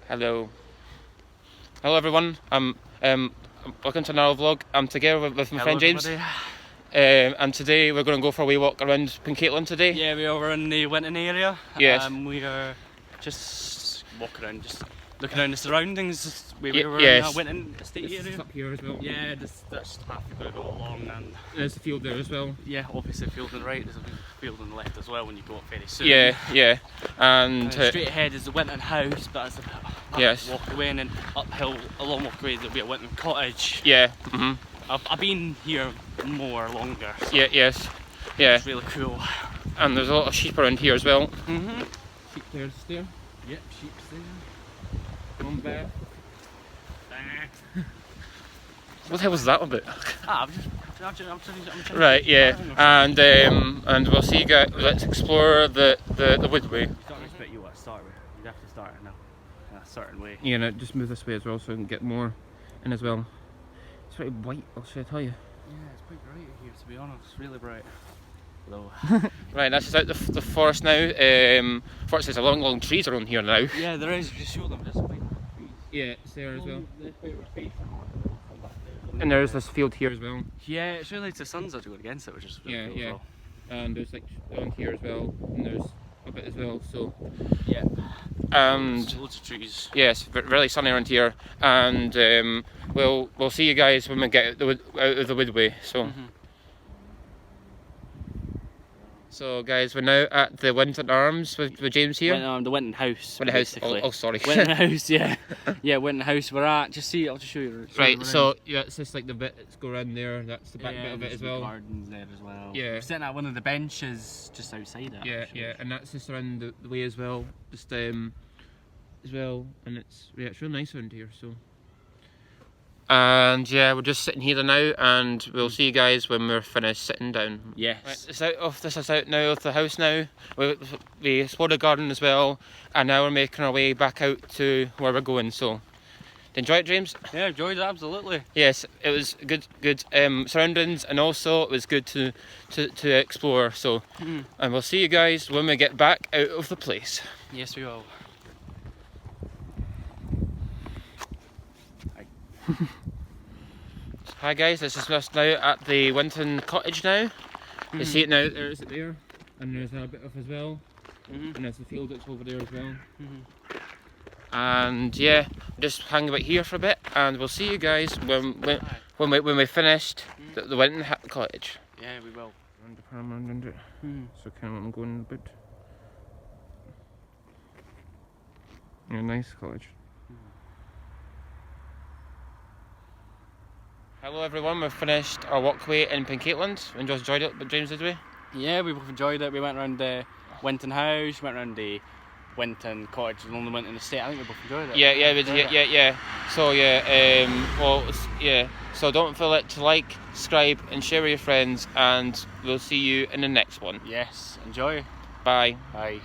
Hello. Hello everyone. Welcome to another vlog. I'm together with my friend James. And today we're going to go for a wee walk around Pencaitland today. Yeah, we are in the Winton area. Yes. We are just walking around, just looking around the surroundings. We were yes. in Winton estate area. It's up here as well. Yeah, that's half you've got to go along, and there's the field there as well. Yeah, obviously a field on the right. There's a field on the left as well when you go up very soon. Yeah. And straight ahead is the Winton house, but it's a bit walk away, and then uphill a long walk away there'll be a Winton cottage. Yeah. I've been here longer. So yeah. It's really cool. And there's a lot of sheep around here as well. Sheep there's there. Yep, sheep's there. One bear. What the hell was that about? I'm just right, yeah. And we'll see you guys. Let's explore the woodway. You don't expect you what to start with. You have to start in a certain way. Yeah, no, just move this way as well so we can get more in as well. It's very white, should I tell you? Yeah, it's quite bright here, to be honest. It's really bright. Low. Right, that's just out the forest now. Forest has a long trees around here now. Yeah, there is. Just show them. There's quite trees. Yeah, it's there as well. And there's this field here as well. Yeah, it's really the sun's actually going against it, which is really cool. Yeah. As well. And there's like around here as well, and there's a bit as well. So yeah, and loads of trees. Yes, really sunny around here, and we'll see you guys when we get out of the woodway. So. So guys, we're now at the Winton Arms with James here. The Winton House. Winton House. Oh, sorry. Winton House, yeah. Yeah, Winton House. We're at. I'll just show you. Right. So yeah, it's just like the bit that's go around there. That's the back bit of it as well. Gardens there as well. Yeah. We're sitting at one of the benches just outside it. Yeah, and that's just around the way as well. Just as well, and it's really nice around here. So. And yeah, we're just sitting here now, and we'll see you guys when we're finished sitting down. Yes. Right, this is out now of the house now. We explored the garden as well, and now we're making our way back out to where we're going. So, enjoy it, James? Yeah, enjoyed it, absolutely. Yes, it was good surroundings, and also it was good to explore. So, and we'll see you guys when we get back out of the place. Yes, we will. Hi guys, this is us now at the Winton cottage now. You see it now, there's it there, and there's a bit of as well, and there's the field that's over there as well. And yeah, just hang about here for a bit, and we'll see you guys when we finished the Winton cottage. Yeah, we will. So kind of what I'm going about. Yeah, nice cottage. Hello everyone, we've finished our walkway in Pencaitland. We just enjoyed it, but James, did we? Yeah, we both enjoyed it. We went around the Winton house, went around the Winton cottage, and only went in the estate. I think we both enjoyed it. Yeah. So so don't forget to like, subscribe and share with your friends, and we'll see you in the next one. Yes, enjoy. Bye. Bye.